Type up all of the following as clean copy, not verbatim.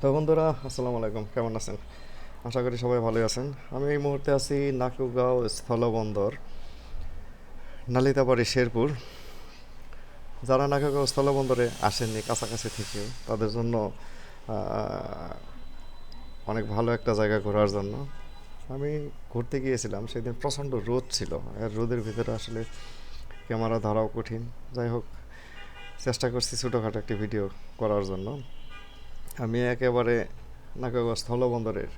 তো বন্ধুরা, আসসালামু আলাইকুম, কেমন আছেন? আশা করি সবাই ভালোই আছেন। আমি এই মুহূর্তে আছি নাকুগাঁও স্থলবন্দর, নালিতাবাড়ি, শেরপুর। যারা নাকুগাঁও স্থলবন্দরে আসেননি কাছাকাছি থেকেও, তাদের জন্য আহ, অনেক ভালো একটা জায়গা ঘোরার জন্য আমি ঘুরতে গিয়েছিলাম। সেদিন প্রচণ্ড রোদ ছিল, আর রোদের ভিতরে আসলে ক্যামেরা ধরাও কঠিন। যাই হোক, চেষ্টা করছি ছোটোখাটো একটি ভিডিও করার জন্য। আমি একেবারে নাকুগাঁও স্থলবন্দরের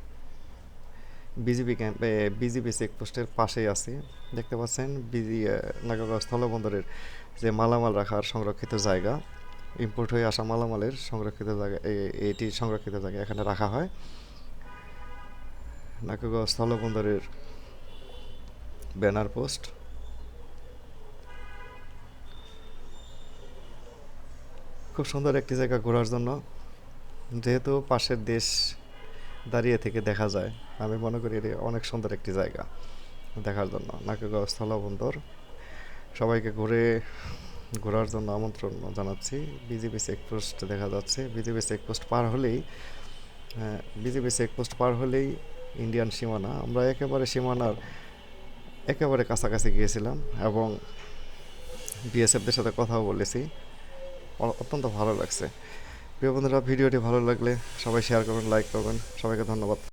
বিজিবি ক্যাম্পে, বিজিবি চেকপোস্টের পাশেই আছি। দেখতে পাচ্ছেন নাগাগাঁও স্থলবন্দরের যে মালামাল রাখার সংরক্ষিত জায়গা, ইম্পোর্ট হয়ে আসা মালামালের সংরক্ষিত জায়গা, এটি সংরক্ষিত জায়গা এখানে রাখা হয়। নাগাগাঁও স্থলবন্দরের ব্যানার পোস্ট। খুব সুন্দর একটি জায়গা ঘোরার জন্য, যেহেতু পাশের দেশ দাঁড়িয়ে থেকে দেখা যায়। আমি মনে করি এটি অনেক সুন্দর একটি জায়গা দেখার জন্য। নাগাগাঁও স্থলবন্দর সবাইকে ঘোরার জন্য আমন্ত্রণ জানাচ্ছি। বিজিবি চেকপোস্ট দেখা যাচ্ছে। বিজিবি চেকপোস্ট পার হলেই ইন্ডিয়ান সীমানা। আমরা একেবারে সীমানার একেবারে কাছাকাছি গিয়েছিলাম এবং বিএসএফদের সাথে কথাও বলেছি। অত্যন্ত ভালো লাগছে। প্রিয় বন্ধুরা, ভিডিওটি ভালো লাগলে সবাই শেয়ার করবেন, লাইক করবেন। সবাইকে ধন্যবাদ।